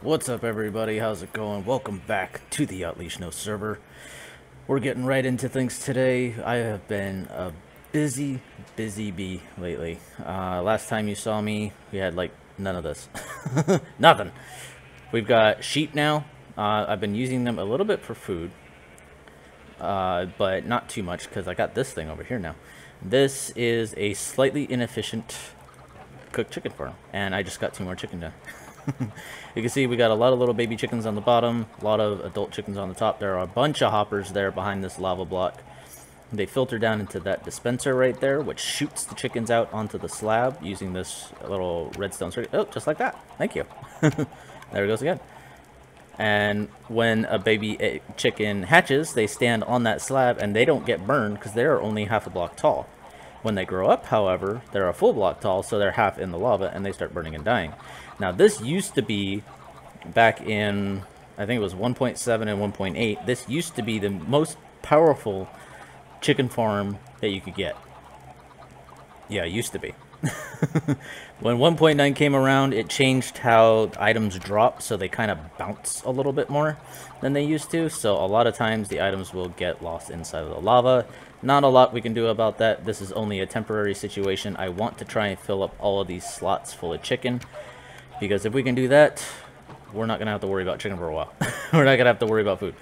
What's up, everybody? How's it going? Welcome back to the Otlichno server. We're getting right into things today. I have been a busy bee lately. Last time you saw me, we had like none of this. Nothing. We've got sheep now. I've been using them a little bit for food, but not too much because I got this thing over here now. This is a slightly inefficient cooked chicken farm, and I just got 2 more chicken done. You can see we got a lot of little baby chickens on the bottom, a lot of adult chickens on the top. There are a bunch of hoppers there behind this lava block. They filter down into that dispenser right there, which shoots the chickens out onto the slab using this little redstone circuit. Oh, just like that. Thank you. There it goes again. And when a baby chicken hatches, they stand on that slab and they don't get burned because they're only half a block tall. When they grow up, however, they're a full block tall, so they're half in the lava and they start burning and dying. Now, this used to be, back in, I think it was 1.7 and 1.8, this used to be the most powerful chicken farm that you could get. Yeah, it used to be. When 1.9 came around, it changed how items drop, so they kind of bounce a little bit more than they used to. So a lot of times the items will get lost inside of the lava. Not a lot we can do about that. This is only a temporary situation. I want to try and fill up all of these slots full of chicken, because if we can do that, we're not going to have to worry about chicken for a while. We're not going to have to worry about food.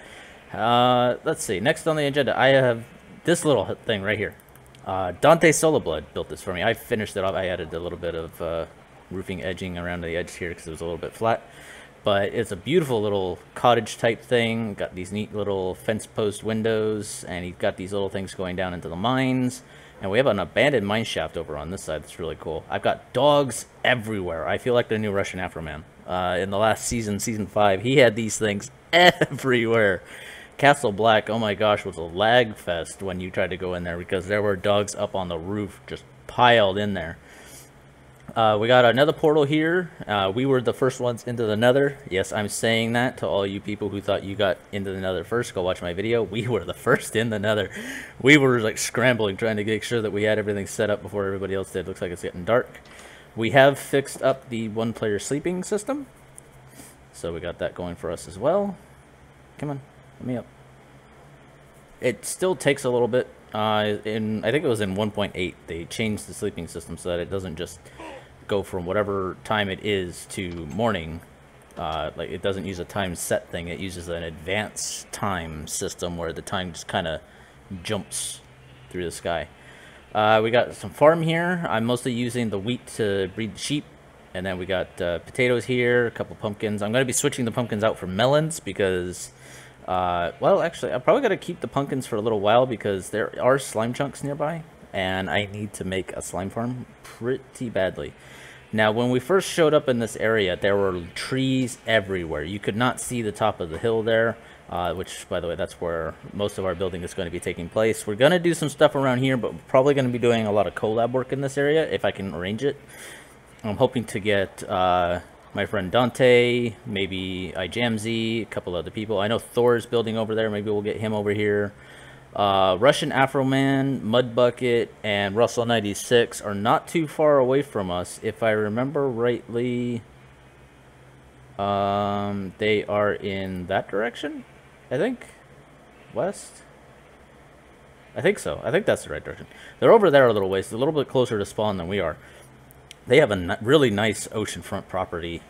Let's see. Next on the agenda, I have this little thing right here. Dante Soloblood built this for me. I finished it off. I added a little bit of roofing edging around the edge here because it was a little bit flat. But it's a beautiful little cottage type thing. Got these neat little fence post windows, and you've got these little things going down into the mines. And we have an abandoned mine shaft over on this side that's really cool. I've got dogs everywhere. I feel like the new Russian Afro Man. In the last season, season 5, he had these things everywhere. Castle Black, oh my gosh, was a lag fest when you tried to go in there because there were dogs up on the roof just piled in there. We got another portal here. We were the first ones into the nether. Yes, I'm saying that to all you people who thought you got into the nether first. Go watch my video. We were the first in the nether. We were like scrambling, trying to make sure that we had everything set up before everybody else did. Looks like it's getting dark. We have fixed up the one-player sleeping system, so we got that going for us as well. Come on, let me up. It still takes a little bit. I think it was in 1.8, they changed the sleeping system so that it doesn't just go from whatever time it is to morning. Like, it doesn't use a time set thing. It uses an advanced time system where the time just kind of jumps through the sky. We got some farm here. I'm mostly using the wheat to breed the sheep. And then we got potatoes here, a couple pumpkins. I'm going to be switching the pumpkins out for melons because... well, actually, I'm probably going to keep the pumpkins for a little while because there are slime chunks nearby, and I need to make a slime farm pretty badly. Now, when we first showed up in this area, there were trees everywhere. You could not see the top of the hill there, which, by the way, that's where most of our building is going to be taking place. We're going to do some stuff around here, but we're probably going to be doing a lot of collab work in this area if I can arrange it. I'm hoping to get... my friend Dante, maybe iJamZ, a couple other people. I know Thor is building over there. Maybe we'll get him over here. Russian Afro Man, Mudbucket, and Russell96 are not too far away from us. If I remember rightly, they are in that direction, I think. West? I think so. I think that's the right direction. They're over there a little ways. They're a little bit closer to spawn than we are. They have a really nice oceanfront property.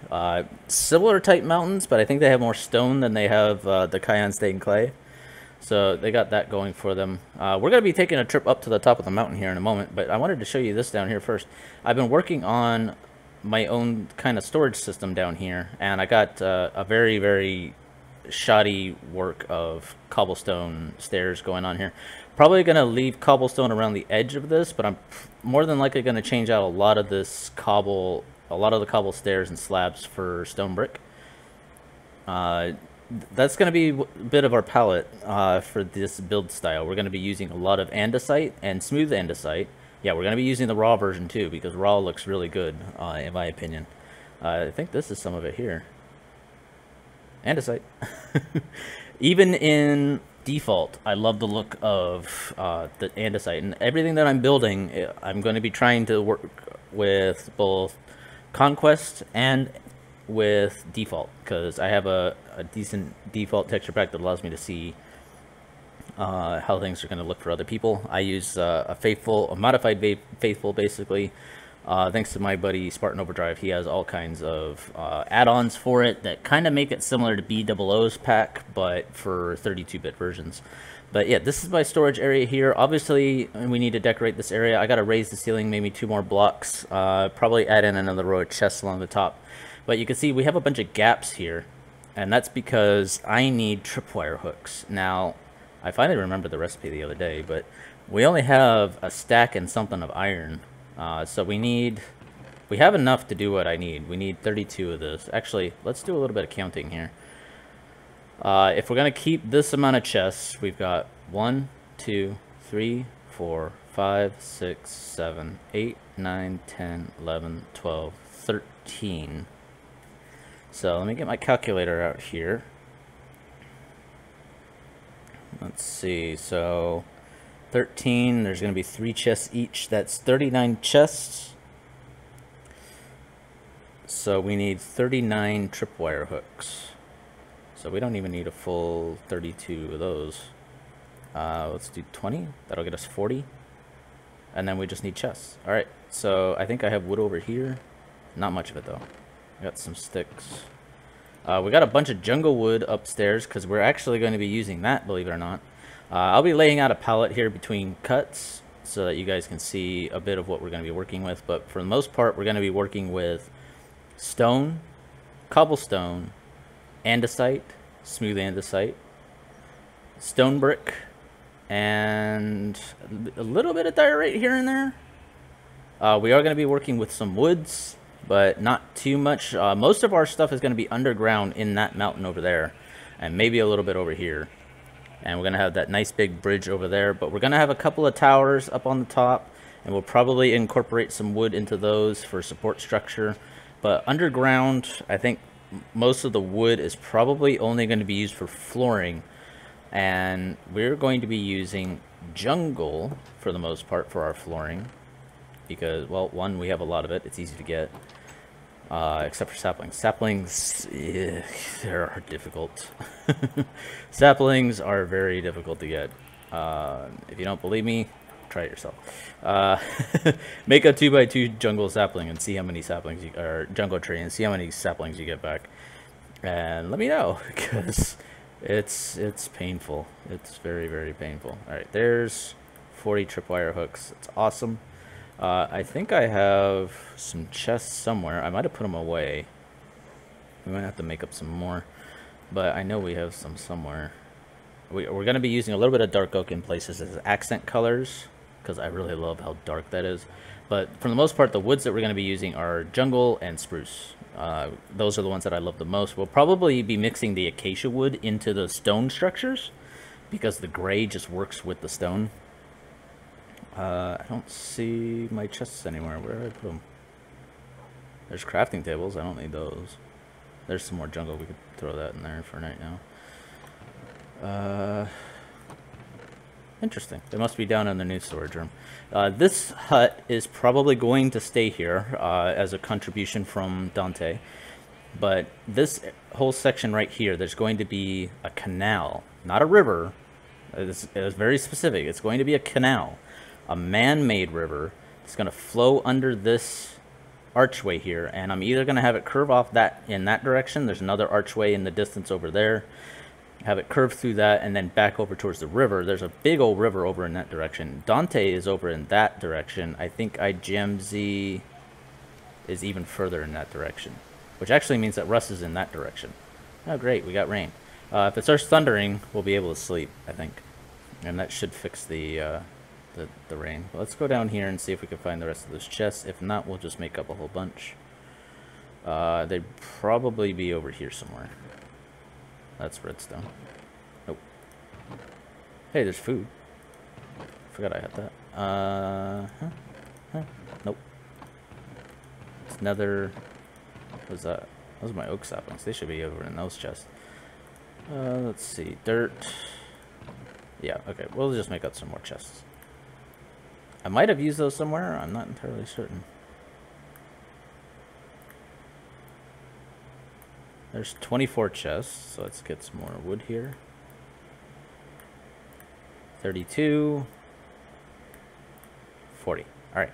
Similar type mountains, but I think they have more stone than they have the Cayenne State Clay. So they got that going for them. We're going to be taking a trip up to the top of the mountain here in a moment, but I wanted to show you this down here first. I've been working on my own kind of storage system down here, and I got a very, very shoddy work of cobblestone stairs going on here. Probably going to leave cobblestone around the edge of this, but I'm more than likely going to change out a lot of this cobble, a lot of the cobble stairs and slabs for stone brick. That's going to be a bit of our palette for this build style. We're going to be using a lot of andesite and smooth andesite. Yeah, we're going to be using the raw version too, because raw looks really good, in my opinion. I think this is some of it here. Andesite. Even in default, I love the look of the andesite, and everything that I'm building, I'm going to be trying to work with both conquest and with default because I have a decent default texture pack that allows me to see how things are going to look for other people. I use a modified faithful, basically. Thanks to my buddy Spartan Overdrive, he has all kinds of add-ons for it that kind of make it similar to BOO's pack, but for 32-bit versions. But yeah, this is my storage area here. Obviously, we need to decorate this area. I got to raise the ceiling, maybe 2 more blocks. Probably add in another row of chests along the top. But you can see we have a bunch of gaps here, and that's because I need tripwire hooks. Now, I finally remembered the recipe the other day, but we only have a stack and something of iron. So we have enough to do what I need. We need 32 of this. Actually, let's do a little bit of counting here. If we're going to keep this amount of chests, we've got 1, 2, 3, 4, 5, 6, 7, 8, 9, 10, 11, 12, 13. So let me get my calculator out here. Let's see, so 13, there's going to be 3 chests each. That's 39 chests. So we need 39 tripwire hooks. So we don't even need a full 32 of those. Let's do 20. That'll get us 40. And then we just need chests. Alright, so I think I have wood over here. Not much of it though. I got some sticks. We got a bunch of jungle wood upstairs because we're actually going to be using that, believe it or not. I'll be laying out a palette here between cuts so that you guys can see a bit of what we're going to be working with. But for the most part, we're going to be working with stone, cobblestone, andesite, smooth andesite, stone brick, and a little bit of diorite here and there. We are going to be working with some woods, but not too much. Most of our stuff is going to be underground in that mountain over there, and maybe a little bit over here. And we're going to have that nice big bridge over there, but we're going to have a couple of towers up on the top, and we'll probably incorporate some wood into those for support structure. But underground, I think most of the wood is probably only going to be used for flooring, and we're going to be using jungle for the most part for our flooring because, well, one, we have a lot of it. It's easy to get, except for saplings. Saplings, they are difficult. Saplings are very difficult to get. If you don't believe me, try it yourself. Make a 2x2 jungle sapling and see how many saplings or jungle tree and see how many saplings you get back, and let me know because it's painful. It's very, very painful. All right, there's 40 tripwire hooks. It's awesome. I think I have some chests somewhere. I might have put them away. We might have to make up some more, but I know we have some somewhere. We're going to be using a little bit of dark oak in places as accent colors because I really love how dark that is. But for the most part, the woods that we're going to be using are jungle and spruce. Those are the ones that I love the most. We'll probably be mixing the acacia wood into the stone structures because the gray just works with the stone. I don't see my chests anywhere. Where did I put them? There's crafting tables. I don't need those. There's some more jungle. We could throw that in there for right now. Interesting. They must be down in the new storage room. This hut is probably going to stay here as a contribution from Dante. But this whole section right here, there's going to be a canal, not a river. It's very specific. It's going to be a canal, a man-made river. It's going to flow under this archway here, and I'm either going to have it curve off that in that direction. There's another archway in the distance over there. Have it curve through that and then back over towards the river. There's a big old river over in that direction. Dante is over in that direction. I think IGMZ is even further in that direction, which actually means that Russ is in that direction. Oh, great, we got rain. If it starts thundering, we'll be able to sleep, I think, and that should fix the rain. Well, let's go down here and see if we can find the rest of those chests. If not, we'll just make up a whole bunch. They'd probably be over here somewhere. That's redstone. Nope. Hey, there's food. Forgot I had that. Nope. It's another. What was that? Those are my oak saplings. They should be over in those chests. Let's see. Dirt. Yeah, okay. We'll just make up some more chests. I might have used those somewhere. I'm not entirely certain. There's 24 chests, so let's get some more wood here. 32. 40. Alright.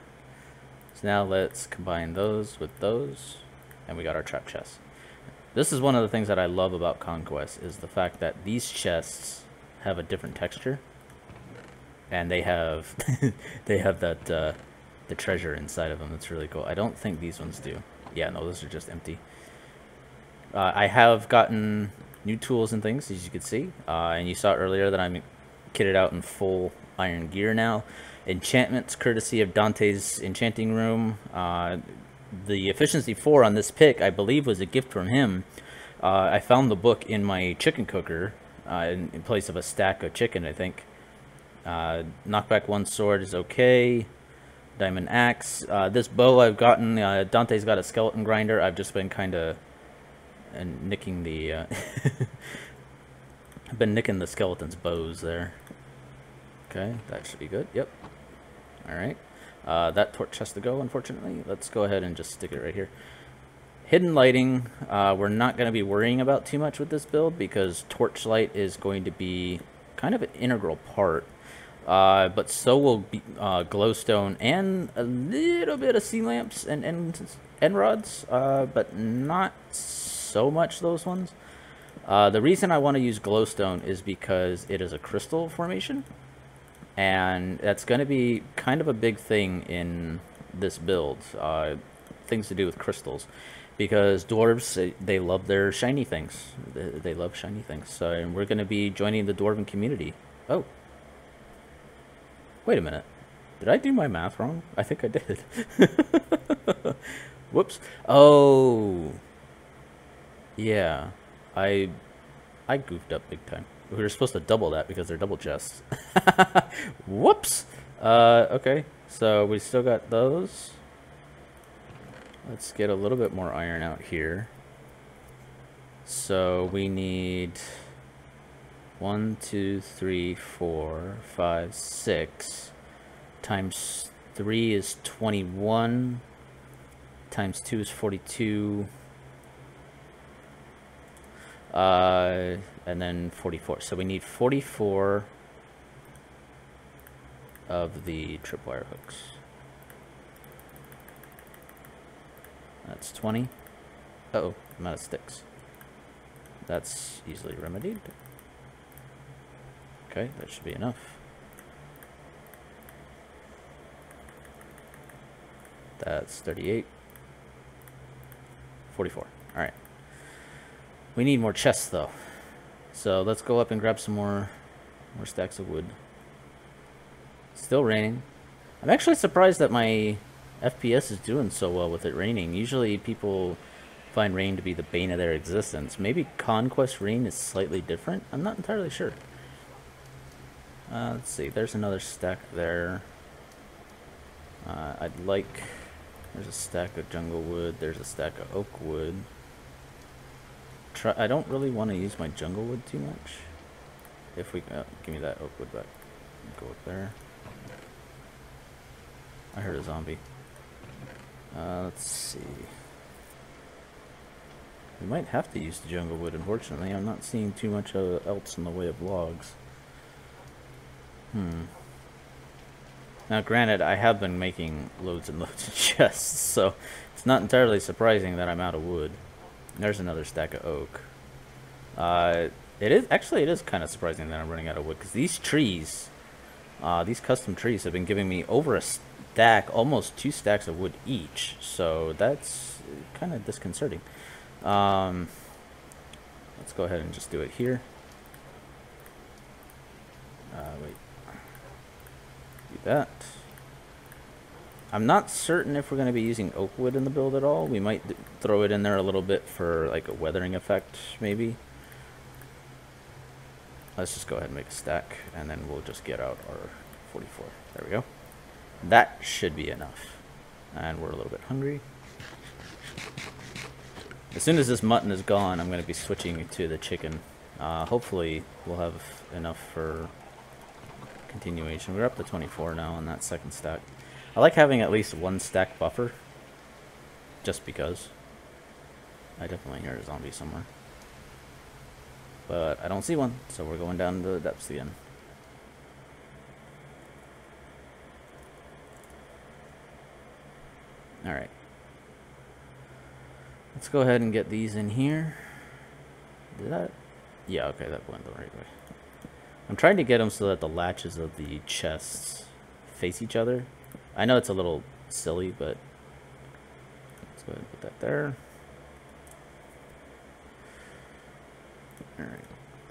So now let's combine those with those, and we got our trap chests. This is one of the things that I love about Conquest, is the fact that these chests have a different texture, and they have they have that the treasure inside of them. That's really cool. I don't think these ones do. Yeah, no, those are just empty. I have gotten new tools and things, as you can see, and you saw earlier that I'm kitted out in full iron gear now. Enchantments courtesy of Dante's enchanting room. The efficiency 4 on this pick, I believe, was a gift from him. I found the book in my chicken cooker in place of a stack of chicken, I think. Knockback 1 sword is okay. Diamond axe. This bow I've gotten, Dante's got a skeleton grinder. I've just been kind of nicking the I've been nicking the skeleton's bows there. Okay, that should be good. Yep. Alright. That torch has to go, unfortunately. Let's go ahead and just stick it right here. Hidden lighting, we're not going to be worrying about too much with this build, because torchlight is going to be kind of an integral part. But so will be glowstone and a little bit of sea lamps and end rods, but not so much those ones. The reason I want to use glowstone is because it is a crystal formation, and that's going to be kind of a big thing in this build. Things to do with crystals, because dwarves, they love their shiny things. They love shiny things. So, and we're going to be joining the dwarven community. Oh. Wait a minute. Did I do my math wrong? I think I did. Whoops. Oh. Yeah. I goofed up big time. We were supposed to double that because they're double chests. Whoops. Okay. So we still got those. Let's get a little bit more iron out here. So we need 1, 2, 3, 4, 5, 6. Times 3 is 21. Times 2 is 42. And then 44. So we need 44 of the tripwire hooks. That's 20. Uh-oh, I'm out of sticks. That's easily remedied. Okay, that should be enough. That's 38. 44. Alright. We need more chests, though. So let's go up and grab some more stacks of wood. Still raining. I'm actually surprised that my FPS is doing so well with it raining. Usually people find rain to be the bane of their existence. Maybe Conquest rain is slightly different. I'm not entirely sure. Let's see. There's another stack there. There's a stack of jungle wood. There's a stack of oak wood. I don't really want to use my jungle wood too much. If we give me that oak wood back. Go up there. I heard a zombie. Let's see. We might have to use the jungle wood, unfortunately. I'm not seeing too much else in the way of logs. Now, granted, I have been making loads and loads of chests, so it's not entirely surprising that I'm out of wood. There's another stack of oak. It is kind of surprising that I'm running out of wood, because these trees, these custom trees, have been giving me over a stack, almost 2 stacks of wood each. So that's kind of disconcerting. Let's go ahead and just do it here. Wait. Do that. I'm not certain if we're going to be using oak wood in the build at all. We might throw it in there a little bit for like a weathering effect, maybe. Let's just go ahead and make a stack, and then we'll just get out our 44. There we go. That should be enough. And we're a little bit hungry. As soon as this mutton is gone, I'm going to be switching to the chicken. Hopefully we'll have enough for continuation. We're up to 24 now on that second stack. I like having at least 1 stack buffer, just because. I definitely hear a zombie somewhere. But I don't see one, so we're going down to the depths again. Alright. Let's go ahead and get these in here. Did that? Yeah, okay, that went the right way. I'm trying to get them so that the latches of the chests face each other. I know it's a little silly, but let's go ahead and put that there. Alright,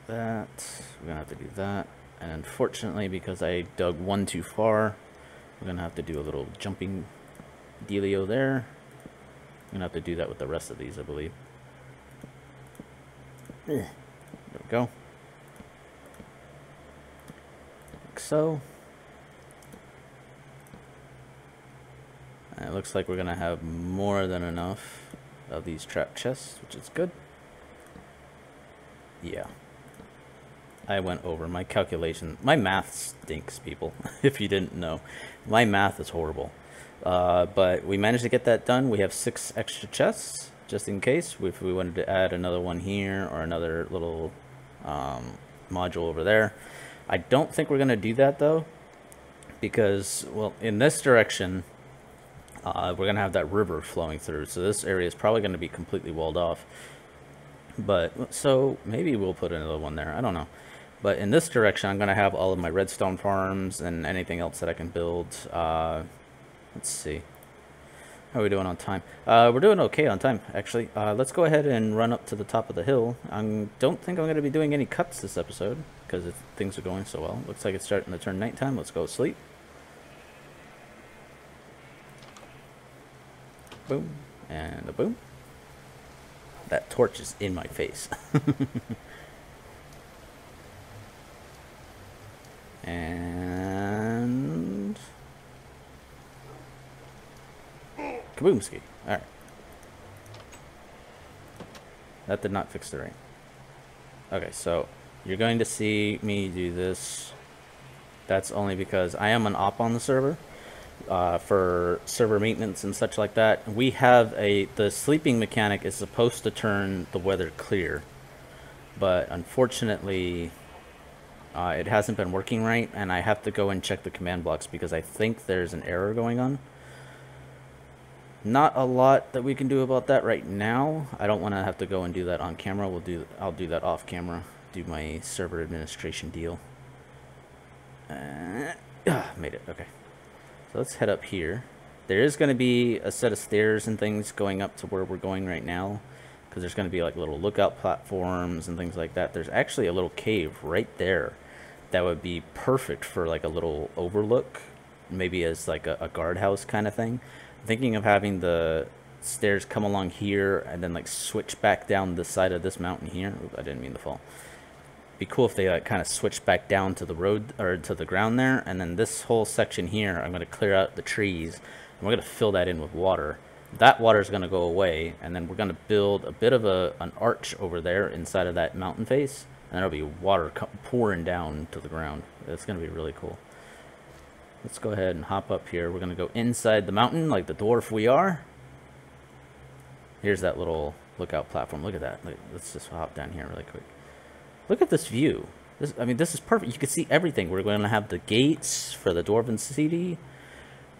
that. We're gonna have to do that. And unfortunately, because I dug one too far, we're gonna have to do a little jumping dealio there. I'm gonna have to do that with the rest of these, I believe. There we go. Like so. And it looks like we're gonna have more than enough of these trap chests, which is good. Yeah. I went over my calculation. My math stinks, people. If you didn't know, my math is horrible. But we managed to get that done. We have 6 extra chests, just in case if we wanted to add another one here or another little module over there. I don't think we're going to do that, though, because, well, in this direction, we're going to have that river flowing through. So this area is probably going to be completely walled off. But, so, maybe we'll put another one there. I don't know. But in this direction, I'm going to have all of my redstone farms and anything else that I can build. Let's see. How are we doing on time? We're doing okay on time, actually. Let's go ahead and run up to the top of the hill. I don't think I'm going to be doing any cuts this episode, because things are going so well. Looks like it's starting to turn nighttime. Let's go sleep. Boom. And a boom. That torch is in my face. And kaboomski. Alright. That did not fix the rain. Okay, so you're going to see me do this. That's only because I am an op on the server. For server maintenance and such like that. We have the sleeping mechanic is supposed to turn the weather clear. But unfortunately, it hasn't been working right, and I have to go and check the command blocks because I think there's an error going on. Not a lot that we can do about that right now. I don't want to have to go and do that on camera. I'll do that off camera. Do my server administration deal. Made it. Okay. So let's head up here. There is going to be a set of stairs and things going up to where we're going right now, because there's going to be like little lookout platforms and things like that. There's actually a little cave right there that would be perfect for like a little overlook, maybe as like a guardhouse kind of thing. I'm thinking of having the stairs come along here and then like switch back down the side of this mountain here. Oops, I didn't mean to fall. Be cool if they like kind of switch back down to the road or to the ground there, and then this whole section here I'm going to clear out the trees and we're going to fill that in with water. That water is going to go away, and then we're going to build a bit of an arch over there inside of that mountain face, and there'll be water pouring down to the ground. It's going to be really cool. Let's go ahead and hop up here. We're going to go inside the mountain like the dwarf we are. Here's that little lookout platform. Look at that. Let's just hop down here really quick. Look at this view. I mean, this is perfect. You can see everything. We're going to have the gates for the dwarven city.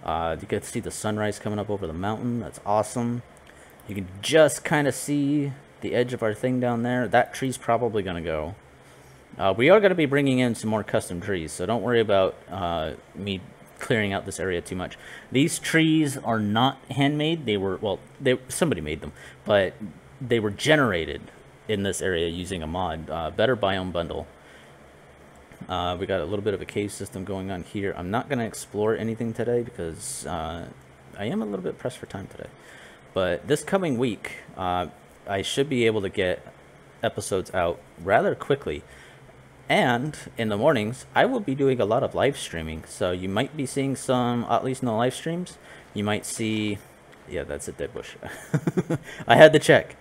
You get to see the sunrise coming up over the mountain. That's awesome. You can just kind of see the edge of our thing down there. That tree's probably going to go. We are going to be bringing in some more custom trees, so don't worry about me clearing out this area too much. These trees are not handmade. They were, well, somebody made them, but they were generated in this area using a mod. Better Biome Bundle. We got a little bit of a cave system going on here. I'm not going to explore anything today because I am a little bit pressed for time today. But this coming week, I should be able to get episodes out rather quickly. And in the mornings, I will be doing a lot of live streaming. So you might be seeing some Otlichno live streams. You might see... Yeah, that's a dead bush. I had to check.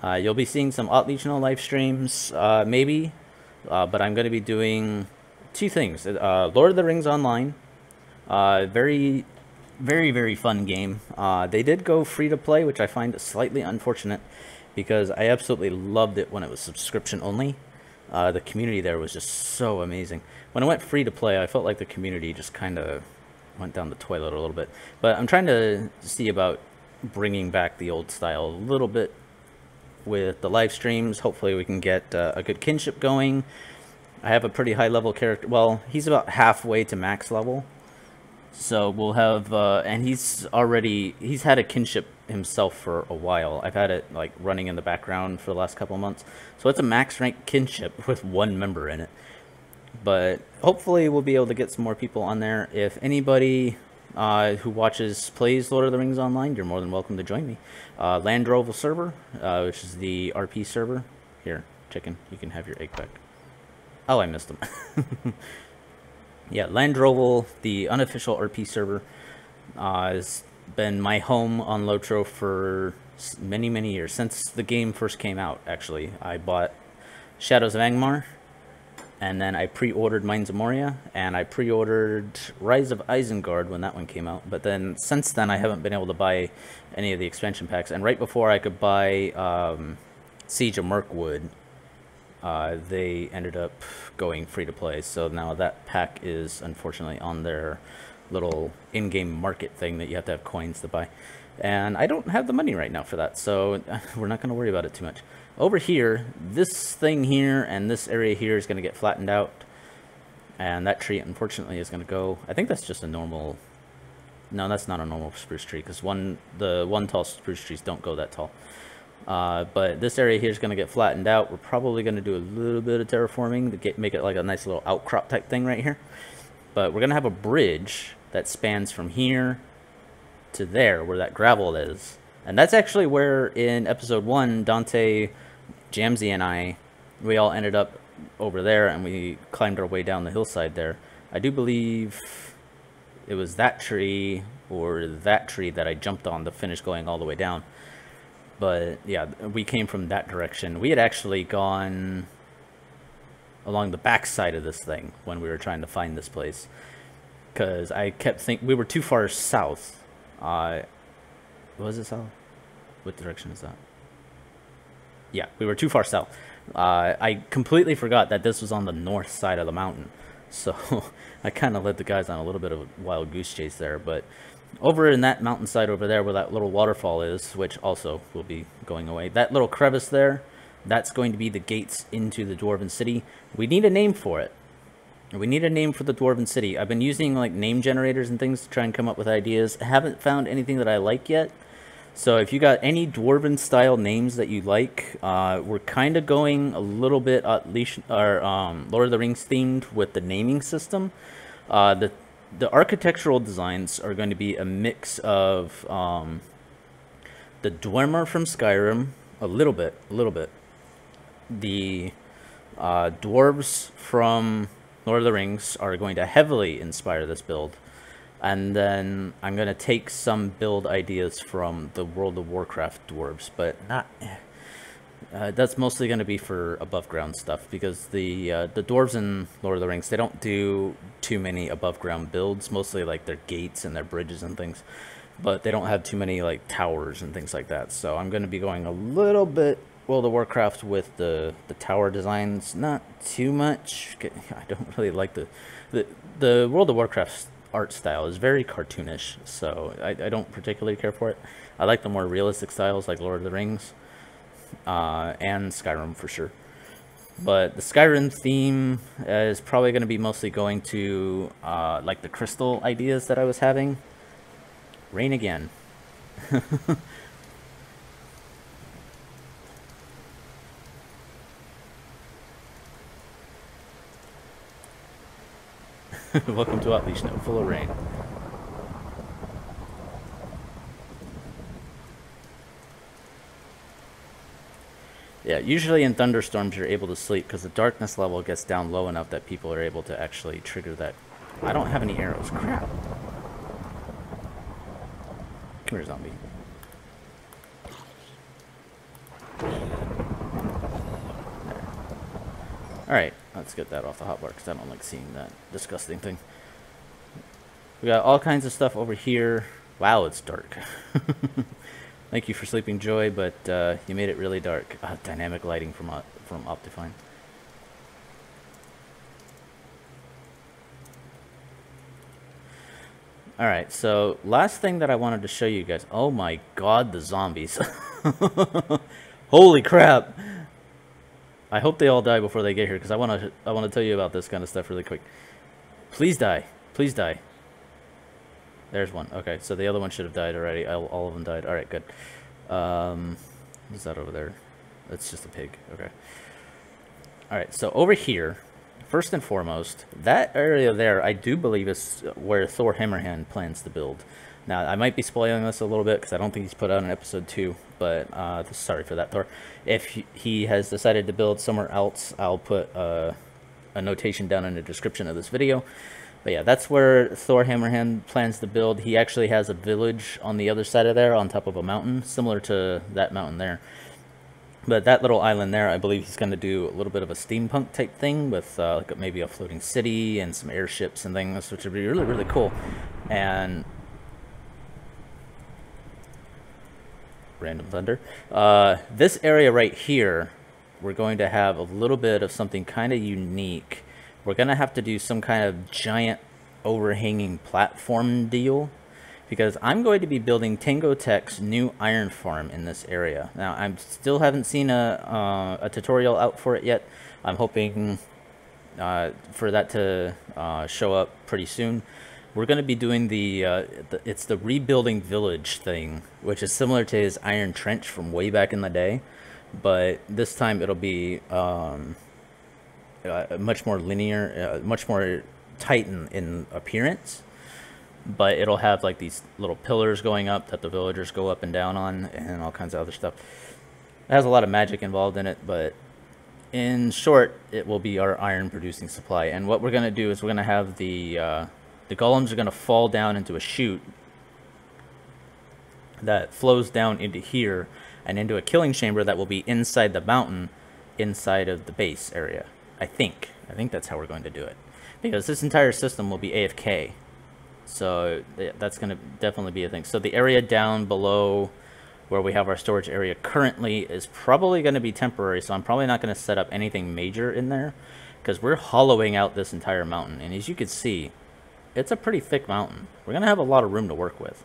You'll be seeing some Otlichno live streams, maybe. But I'm going to be doing 2 things. Lord of the Rings Online. Very Very, very fun game. They did go free to play, which I find slightly unfortunate because I absolutely loved it when it was subscription only. The community there was just so amazing. When it went free to play, I felt like the community just kind of went down the toilet a little bit. But I'm trying to see about bringing back the old style a little bit with the live streams. Hopefully we can get a good kinship going. I have a pretty high level character. Well, he's about halfway to max level. So we'll have, and he's had a kinship himself for a while. I've had it like running in the background for the last couple of months. So it's a max rank kinship with one member in it. But hopefully we'll be able to get some more people on there. If anybody who plays Lord of the Rings online, you're more than welcome to join me. Landroval server, which is the RP server. Here, chicken, you can have your egg back. Oh, I missed them. Yeah, Landroval, the unofficial RP server, has been my home on Lotro for many, many years. Since the game first came out, actually. I bought Shadows of Angmar, and then I pre-ordered Mines of Moria, and I pre-ordered Rise of Isengard when that one came out. But then, since then, I haven't been able to buy any of the expansion packs. And right before I could buy Siege of Mirkwood, they ended up going free to play, so now that pack is unfortunately on their little in-game market thing that you have to have coins to buy, and I don't have the money right now for that, so we're not going to worry about it too much. Over here, this thing here and this area here is going to get flattened out, and that tree unfortunately is going to go. I think that's just a normal. No, that's not a normal spruce tree, because the one tall spruce trees don't go that tall. But this area here is going to get flattened out. We're probably going to do a little bit of terraforming to make it like a nice little outcrop type thing right here. But we're going to have a bridge that spans from here to there where that gravel is. And that's actually where in episode 1, Dante, Jamsey, and we all ended up over there, and we climbed our way down the hillside there. I do believe it was that tree or that tree that I jumped on to finish going all the way down. But yeah, we came from that direction. We had actually gone along the back side of this thing when we were trying to find this place, because I kept thinking we were too far south. Was it south? What direction is that? Yeah, we were too far south. I completely forgot that this was on the north side of the mountain, so I kind of led the guys on a little bit of a wild goose chase there. But over in that mountainside over there where that little waterfall is, which also will be going away, that little crevice there, that's going to be the gates into the Dwarven City. We need a name for it. We need a name for the Dwarven City. I've been using like name generators and things to try and come up with ideas. I haven't found anything that I like yet. So if you got any Dwarven style names that you like, we're kind of going a little bit Lord of the Rings themed with the naming system. The architectural designs are going to be a mix of the Dwemer from Skyrim, a little bit. The dwarves from Lord of the Rings are going to heavily inspire this build. And then I'm going to take some build ideas from the World of Warcraft dwarves, but not. That's mostly going to be for above ground stuff, because the dwarves in Lord of the Rings, they don't do too many above ground builds, mostly like their gates and their bridges and things, but they don't have too many like towers and things like that. So I'm going to be going a little bit World of Warcraft with the tower designs, not too much. I don't really like the World of Warcraft art style is very cartoonish, so I don't particularly care for it. I like the more realistic styles like Lord of the Rings. And Skyrim for sure. But the Skyrim theme is probably going to be mostly going to like the crystal ideas that I was having. Rain again. Welcome to Otlichno, full of rain. Yeah, usually in thunderstorms you're able to sleep because the darkness level gets down low enough that people are able to actually trigger that. I don't have any arrows. Crap. Come here, zombie. Alright, let's get that off the hotbar because I don't like seeing that disgusting thing. We got all kinds of stuff over here. Wow, it's dark. Thank you for sleeping, Joy, but you made it really dark. Dynamic lighting from Optifine. Alright, so last thing that I wanted to show you guys. Oh my god, the zombies. Holy crap! I hope they all die before they get here, because I want to tell you about this kind of stuff really quick. Please die. Please die. There's one. Okay, so the other one should have died already. All of them died. Alright, good. What's that over there? That's just a pig. Okay. Alright, so over here, first and foremost, that area there, I do believe is where Thor Hammerhand plans to build. Now, I might be spoiling this a little bit because I don't think he's put out an episode 2, but sorry for that, Thor. If he has decided to build somewhere else, I'll put a notation down in the description of this video. But yeah, that's where Thor Hammerhand plans to build. He actually has a village on the other side of there, on top of a mountain, similar to that mountain there. But that little island there, I believe he's going to do a little bit of a steampunk type thing with like maybe a floating city and some airships and things, which would be really, really cool. And random thunder. This area right here, we're going to have a little bit of something kind of unique. We're going to have to do some kind of giant overhanging platform deal, because I'm going to be building Tango Tech's new iron farm in this area. Now, I still haven't seen a tutorial out for it yet. I'm hoping for that to show up pretty soon. We're going to be doing it's the rebuilding village thing, which is similar to his iron trench from way back in the day, but this time it'll be much more linear, much more tight in appearance. But it'll have like these little pillars going up that the villagers go up and down on, and all kinds of other stuff. It has a lot of magic involved in it, but in short, it will be our iron producing supply. And what we're going to do is we're going to have the golems are going to fall down into a chute that flows down into here and into a killing chamber that will be inside the mountain, inside of the base area. I think that's how we're going to do it, because this entire system will be AFK. So that's going to definitely be a thing. So the area down below where we have our storage area currently is probably going to be temporary. So I'm probably not going to set up anything major in there, because we're hollowing out this entire mountain. And as you can see, it's a pretty thick mountain. We're going to have a lot of room to work with.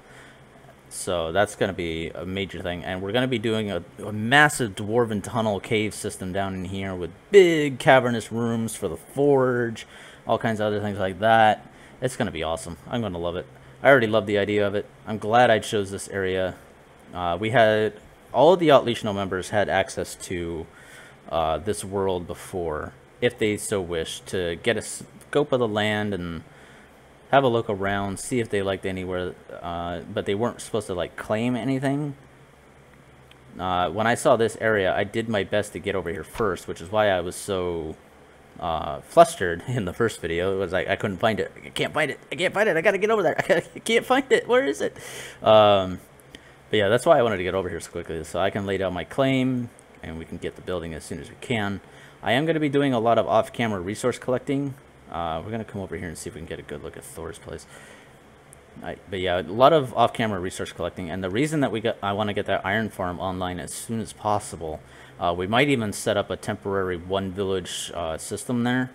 So that's going to be a major thing. And we're going to be doing a massive dwarven tunnel cave system down in here with big cavernous rooms for the forge, all kinds of other things like that. It's going to be awesome. I'm going to love it. I already love the idea of it. I'm glad I chose this area. We had all of the Otlichno members had access to this world before, if they so wish, to get a scope of the land and have a look around, see if they liked anywhere, but they weren't supposed to like claim anything. When I saw this area, I did my best to get over here first, which is why I was so flustered in the first video. It was like I couldn't find it. I can't find it. I can't find it. I gotta get over there. I can't find it. Where is it? But yeah, that's why I wanted to get over here so quickly, so I can lay down my claim and we can get the building as soon as we can. I am going to be doing a lot of off-camera resource collecting. We're going to come over here and see if we can get a good look at Thor's place. But yeah, a lot of off-camera resource collecting, and the reason that I want to get that iron farm online as soon as possible. We might even set up a temporary one village system there,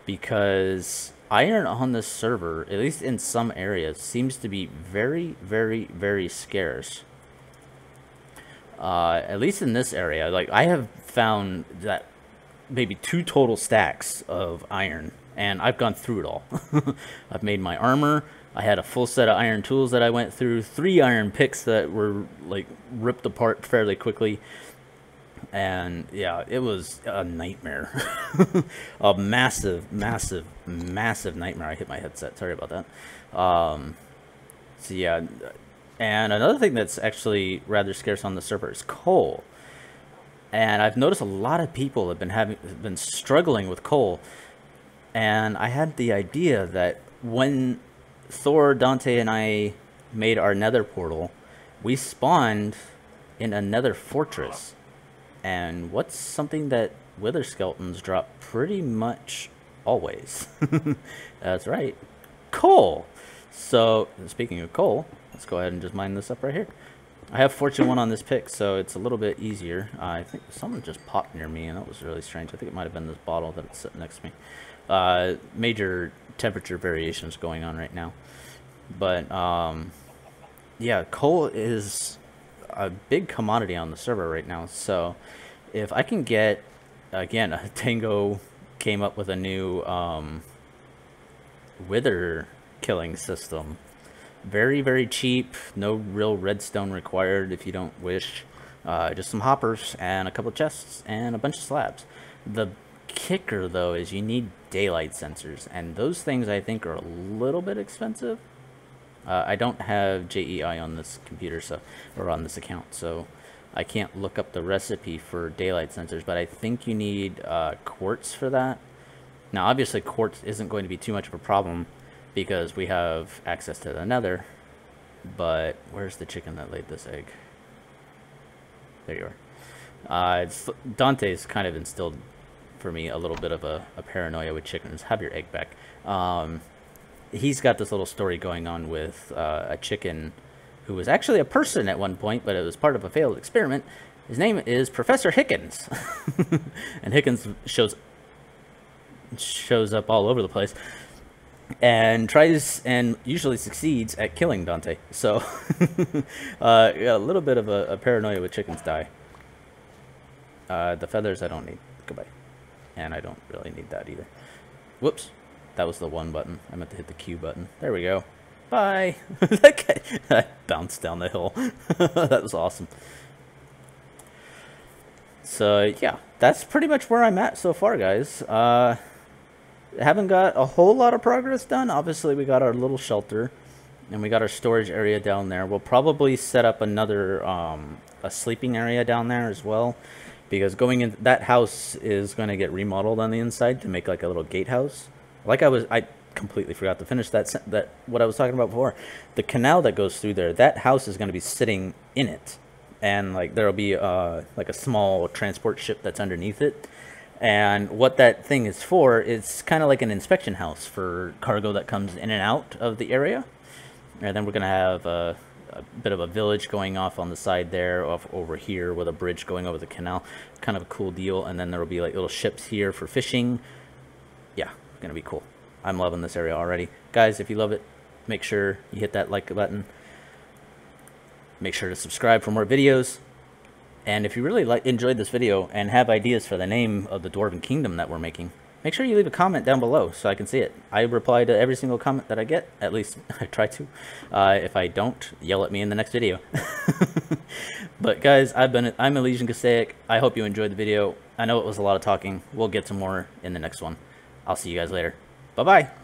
because iron on this server, at least in some areas, seems to be very, very, very scarce. At least in this area, like I have found that maybe 2 total stacks of iron, and I've gone through it all. I've made my armor. I had a full set of iron tools that I went through, 3 iron picks that were like ripped apart fairly quickly. And yeah, it was a nightmare. A massive, massive, massive nightmare. I hit my headset. Sorry about that. So yeah, and another thing that's actually rather scarce on the server is coal. And I've noticed a lot of people have been struggling with coal. And I had the idea that when Thor, Dante, and I made our nether portal, we spawned in a nether fortress. And what's something that wither skeletons drop pretty much always? That's right, coal. So, speaking of coal, let's go ahead and just mine this up right here. I have Fortune 1 on this pick, so it's a little bit easier. I think someone just popped near me, and that was really strange. I think it might have been this bottle that's sitting next to me. Major temperature variations going on right now. But, yeah, coal is a big commodity on the server right now. So, if I can get, again, Tango came up with a new wither killing system. Very, very cheap. No real redstone required if you don't wish. Just some hoppers and a couple chests and a bunch of slabs. The kicker, though, is you need daylight sensors, and those things I think are a little bit expensive. I don't have JEI on this computer, or on this account, so I can't look up the recipe for daylight sensors, but I think you need quartz for that. Now, obviously, quartz isn't going to be too much of a problem because we have access to the nether, but where's the chicken that laid this egg? There you are. Dante's kind of instilled for me a little bit of a paranoia with chickens. Have your egg back. He's got this little story going on with a chicken who was actually a person at one point, but it was part of a failed experiment. His name is Professor Hickens. And Hickens shows up all over the place and tries and usually succeeds at killing Dante. So got a little bit of a paranoia with chickens die. The feathers I don't need. Goodbye. And I don't really need that either. Whoops. That was the 1 button. I meant to hit the Q button. There we go. Bye. That bounced down the hill. That was awesome. So yeah, that's pretty much where I'm at so far, guys. Haven't got a whole lot of progress done. Obviously, we got our little shelter, and we got our storage area down there. We'll probably set up another a sleeping area down there as well, because going in that house is going to get remodeled on the inside to make like a little gatehouse. Like I completely forgot to finish that what I was talking about before. The canal that goes through there, that house is going to be sitting in it, and like there'll be like a small transport ship that's underneath it. And what that thing is for, it's kind of like an inspection house for cargo that comes in and out of the area. And then we're going to have a bit of a village going off on the side there, off over here with a bridge going over the canal. Kind of a cool deal. And then there will be like little ships here for fishing. Yeah, going to be cool. I'm loving this area already. Guys, if you love it, make sure you hit that like button. Make sure to subscribe for more videos. And if you really enjoyed this video and have ideas for the name of the Dwarven Kingdom that we're making, make sure you leave a comment down below so I can see it. I reply to every single comment that I get, at least I try to. If I don't, yell at me in the next video. But guys, I'm ElysiumCraft. I hope you enjoyed the video. I know it was a lot of talking. We'll get some more in the next one. I'll see you guys later. Bye-bye.